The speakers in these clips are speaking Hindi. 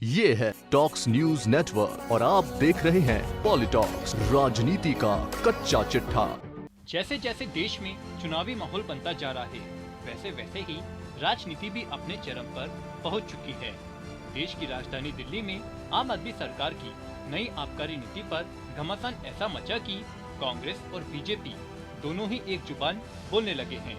ये है टॉक्स न्यूज नेटवर्क और आप देख रहे हैं पॉलिटॉक्स, राजनीति का कच्चा चिट्ठा। जैसे जैसे देश में चुनावी माहौल बनता जा रहा है, वैसे वैसे ही राजनीति भी अपने चरम पर पहुंच चुकी है। देश की राजधानी दिल्ली में आम आदमी सरकार की नई आबकारी नीति पर घमासान ऐसा मचा कि कांग्रेस और बीजेपी दोनों ही एक जुबान बोलने लगे हैं।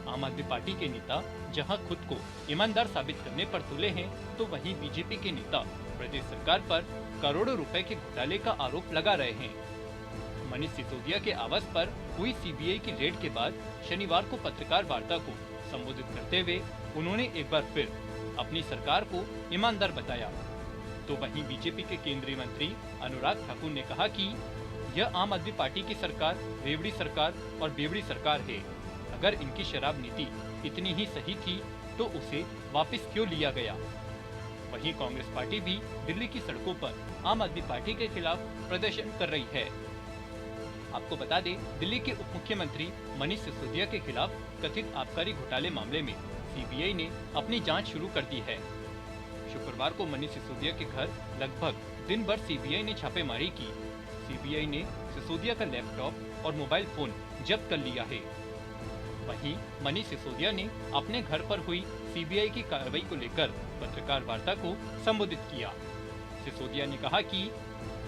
आम आदमी पार्टी के नेता जहां खुद को ईमानदार साबित करने पर तुले हैं, तो वहीं बीजेपी के नेता प्रदेश सरकार पर करोड़ों रुपए के घोटाले का आरोप लगा रहे हैं। मनीष सिसोदिया के आवास पर हुई सीबीआई की रेड के बाद शनिवार को पत्रकार वार्ता को संबोधित करते हुए उन्होंने एक बार फिर अपनी सरकार को ईमानदार बताया। तो वहीं बीजेपी के केंद्रीय मंत्री अनुराग ठाकुर ने कहा कि यह आम आदमी पार्टी की सरकार रेवड़ी सरकार और बेवड़ी सरकार है। अगर इनकी शराब नीति इतनी ही सही थी तो उसे वापस क्यों लिया गया। वहीं कांग्रेस पार्टी भी दिल्ली की सड़कों पर आम आदमी पार्टी के खिलाफ प्रदर्शन कर रही है। आपको बता दें, दिल्ली के उप मुख्यमंत्री मनीष सिसोदिया के खिलाफ कथित आबकारी घोटाले मामले में सीबीआई ने अपनी जांच शुरू कर दी है। शुक्रवार को मनीष सिसोदिया के घर लगभग दिन भर सीबीआई ने छापेमारी की। सीबीआई ने सिसोदिया का लैपटॉप और मोबाइल फोन जब्त कर लिया है। वहीं मनीष सिसोदिया ने अपने घर पर हुई सीबीआई की कार्रवाई को लेकर पत्रकार वार्ता को संबोधित किया। सिसोदिया ने कहा कि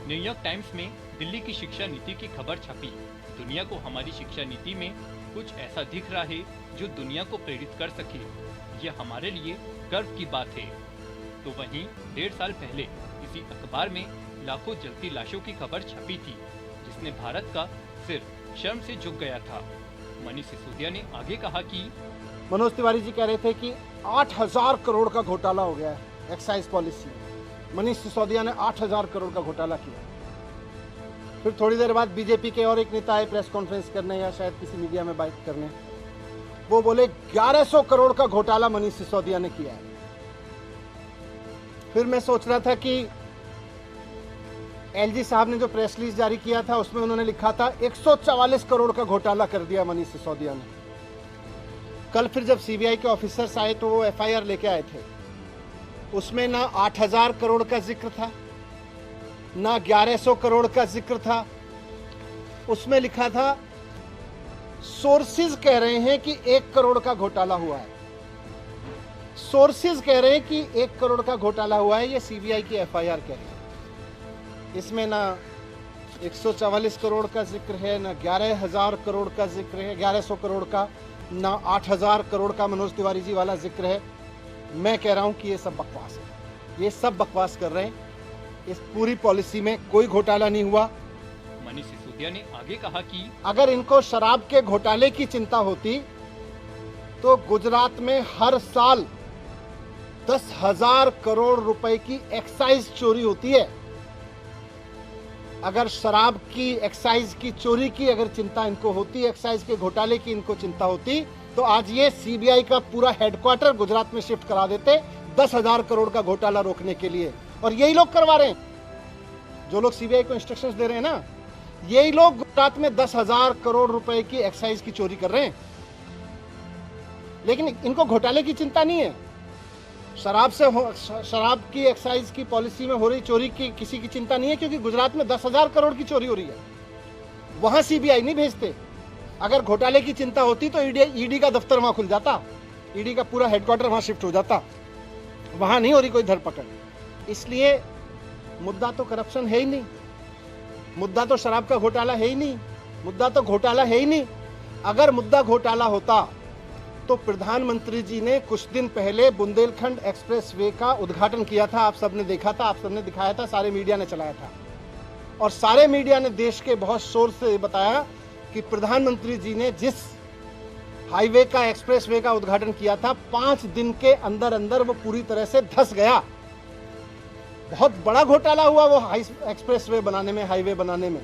न्यूयॉर्क टाइम्स में दिल्ली की शिक्षा नीति की खबर छपी। दुनिया को हमारी शिक्षा नीति में कुछ ऐसा दिख रहा है जो दुनिया को प्रेरित कर सके। यह हमारे लिए गर्व की बात है। तो वहीं 1.5 साल पहले इसी अखबार में लाखों जलती लाशों की खबर छपी थी, जिसने भारत का सिर शर्म से झुक गया था। मनीष सिसोदिया ने आगे कहा कि मनोज तिवारी जी कह रहे थे कि 8,000 करोड़ का घोटाला हो गया है एक्साइज पॉलिसी में। मनीष सिसोदिया ने 8,000 करोड़ का घोटाला किया। फिर थोड़ी देर बाद बीजेपी के और एक नेता आए प्रेस कॉन्फ्रेंस करने या शायद किसी मीडिया में बात करने, वो बोले 1100 करोड़ का घोटाला मनीष सिसोदिया ने किया है। फिर मैं सोच रहा था कि एलजी साहब ने जो प्रेस रिलीज जारी किया था उसमें उन्होंने लिखा था 144 करोड़ का घोटाला कर दिया मनीष सिसोदिया ने। कल फिर जब सीबीआई के ऑफिसर्स आए तो वो एफआईआर लेके आए थे। उसमें ना 8,000 करोड़ का जिक्र था, ना 1100 करोड़ का जिक्र था। उसमें लिखा था सोर्सेज कह रहे हैं कि 1 करोड़ का घोटाला हुआ है। सोर्सेज कह रहे हैं कि 1 करोड़ का घोटाला हुआ है, ये सीबीआई की एफआईआर कह रही है। इसमें ना 144 करोड़ का जिक्र है, ना 11,000 करोड़ का जिक्र है, 1100 करोड़ का, ना 8,000 करोड़ का मनोज तिवारी जी वाला जिक्र है। मैं कह रहा हूं कि ये सब बकवास है। ये सब बकवास कर रहे हैं। इस पूरी पॉलिसी में कोई घोटाला नहीं हुआ। मनीष सिसोदिया ने आगे कहा कि अगर इनको शराब के घोटाले की चिंता होती तो गुजरात में हर साल 10,000 करोड़ रुपए की एक्साइज चोरी होती है। अगर शराब की एक्साइज की चोरी की अगर चिंता इनको होती, एक्साइज के घोटाले की इनको चिंता होती, तो आज ये सीबीआई का पूरा हेडक्वार्टर गुजरात में शिफ्ट करा देते 10,000 करोड़ का घोटाला रोकने के लिए। और यही लोग करवा रहे हैं, जो लोग सीबीआई को इंस्ट्रक्शंस दे रहे हैं ना, यही लोग गुजरात में 10,000 करोड़ रुपए की एक्साइज की चोरी कर रहे हैं। लेकिन इनको घोटाले की चिंता नहीं है। शराब की एक्साइज की पॉलिसी में हो रही चोरी की किसी की चिंता नहीं है, क्योंकि गुजरात में 10,000 करोड़ की चोरी हो रही है। वहां सीबीआई नहीं भेजते। अगर घोटाले की चिंता होती तो ईडी का दफ्तर वहां खुल जाता, ईडी का पूरा हेडक्वार्टर वहां शिफ्ट हो जाता। वहां नहीं हो रही कोई धरपकड़। इसलिए मुद्दा तो करप्शन है ही नहीं, मुद्दा तो शराब का घोटाला है ही नहीं, मुद्दा तो घोटाला है ही नहीं। अगर मुद्दा घोटाला होता तो प्रधानमंत्री जी ने कुछ दिन पहले बुंदेलखंड एक्सप्रेसवे का उद्घाटन किया था। आप सबने देखा था, आप सबने दिखाया था, सारे मीडिया ने चलाया था। और सारे मीडिया ने देश के बहुत शोर से बताया कि प्रधानमंत्री जी ने जिस हाईवे का एक्सप्रेसवे का उद्घाटन किया था, 5 दिन के अंदर अंदर वो पूरी तरह से धंस गया। बहुत बड़ा घोटाला हुआ वो एक्सप्रेसवे बनाने में, हाईवे बनाने में।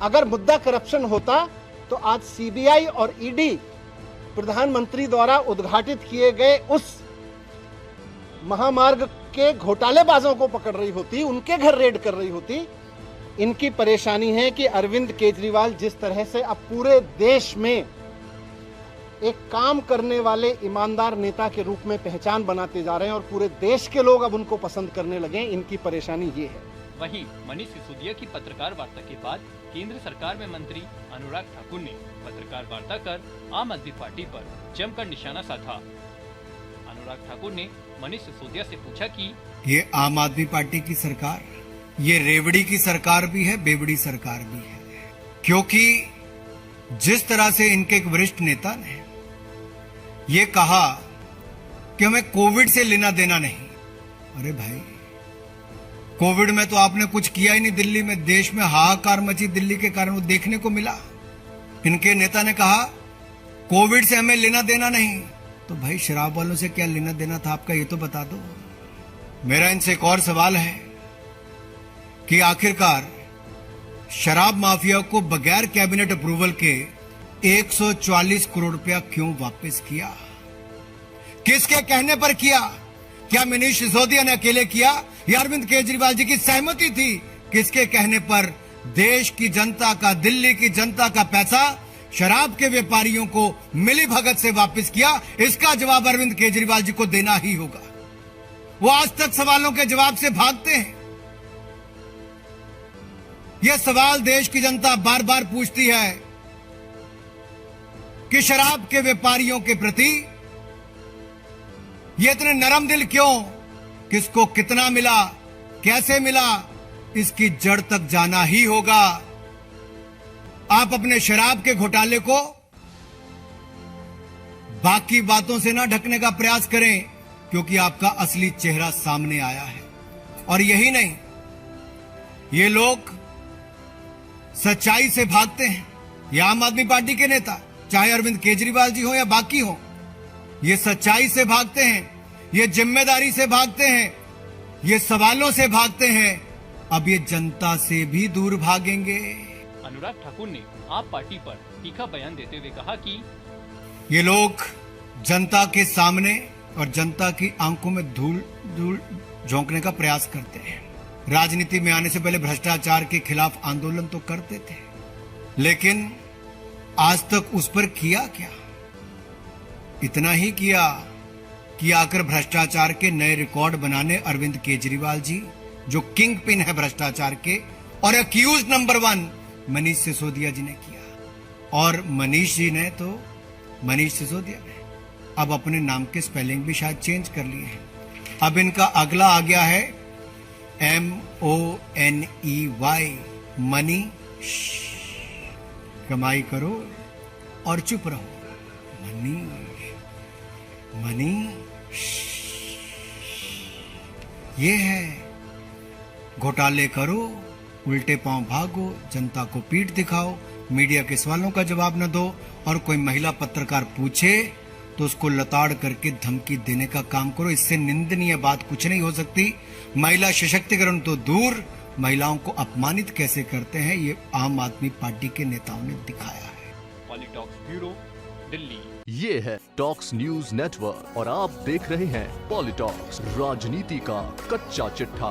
अगर मुद्दा करप्शन होता तो आज सीबीआई और ईडी प्रधानमंत्री द्वारा उद्घाटित किए गए उस महामार्ग के घोटालेबाजों को पकड़ रही होती, उनके घर रेड कर रही होती। इनकी परेशानी है कि अरविंद केजरीवाल जिस तरह से अब पूरे देश में एक काम करने वाले ईमानदार नेता के रूप में पहचान बनाते जा रहे हैं और पूरे देश के लोग अब उनको पसंद करने लगे हैं। इनकी परेशानी ये है। वहीं मनीष सिसोदिया की पत्रकार वार्ता के बाद केंद्र सरकार में मंत्री अनुराग ठाकुर ने पत्रकार वार्ता कर आम आदमी पार्टी पर जमकर निशाना साधा। अनुराग ठाकुर ने मनीष सिसोदिया से पूछा कि ये आम आदमी पार्टी की सरकार, ये रेवड़ी की सरकार भी है, बेवड़ी सरकार भी है, क्योंकि जिस तरह से इनके एक वरिष्ठ नेता ने ये कहा कि हमें कोविड से लेना देना नहीं। अरे भाई, कोविड में तो आपने कुछ किया ही नहीं। दिल्ली में, देश में हाहाकार मची दिल्ली के कारण, वो देखने को मिला। इनके नेता ने कहा कोविड से हमें लेना देना नहीं, तो भाई शराब वालों से क्या लेना देना था आपका, ये तो बता दो। मेरा इनसे एक और सवाल है कि आखिरकार शराब माफिया को बगैर कैबिनेट अप्रूवल के 144 करोड़ रुपया क्यों वापस किया? किसके कहने पर किया? क्या मनीष सिसोदिया ने अकेले किया या अरविंद केजरीवाल जी की सहमति थी? किसके कहने पर देश की जनता का, दिल्ली की जनता का पैसा शराब के व्यापारियों को मिली भगत से वापस किया? इसका जवाब अरविंद केजरीवाल जी को देना ही होगा। वो आज तक सवालों के जवाब से भागते हैं। यह सवाल देश की जनता बार बार पूछती है कि शराब के व्यापारियों के प्रति ये इतने नरम दिल क्यों? किसको कितना मिला, कैसे मिला, इसकी जड़ तक जाना ही होगा। आप अपने शराब के घोटाले को बाकी बातों से ना ढकने का प्रयास करें, क्योंकि आपका असली चेहरा सामने आया है। और यही नहीं, ये लोग सच्चाई से भागते हैं। ये आम आदमी पार्टी के नेता, चाहे अरविंद केजरीवाल जी हो या बाकी हो, ये सच्चाई से भागते हैं, ये जिम्मेदारी से भागते हैं, ये सवालों से भागते हैं। अब ये जनता से भी दूर भागेंगे। अनुराग ठाकुर ने आप पार्टी पर तीखा बयान देते हुए कहा कि ये लोग जनता के सामने और जनता की आंखों में धूल धूल झोंकने का प्रयास करते हैं। राजनीति में आने से पहले भ्रष्टाचार के खिलाफ आंदोलन तो करते थे, लेकिन आज तक उस पर किया क्या? इतना ही किया कि आकर भ्रष्टाचार के नए रिकॉर्ड बनाने अरविंद केजरीवाल जी, जो किंग पिन है भ्रष्टाचार के, और अक्यूज नंबर 1 मनीष सिसोदिया जी ने किया। और मनीष सिसोदिया ने अब अपने नाम के स्पेलिंग भी शायद चेंज कर लिए हैं। अब इनका अगला आ गया है MONEY, मनी। कमाई करो और चुप रहो। मनी ये है। घोटाले करो, उल्टे पांव भागो, जनता को पीठ दिखाओ, मीडिया के सवालों का जवाब न दो, और कोई महिला पत्रकार पूछे तो उसको लताड़ करके धमकी देने का काम करो। इससे निंदनीय बात कुछ नहीं हो सकती। महिला सशक्तिकरण तो दूर, महिलाओं को अपमानित कैसे करते हैं, ये आम आदमी पार्टी के नेताओं ने दिखाया है। पॉलिटॉक्स ब्यूरो, दिल्ली। ये है टॉक्स न्यूज नेटवर्क और आप देख रहे हैं पॉलिटॉक्स, राजनीति का कच्चा चिट्ठा।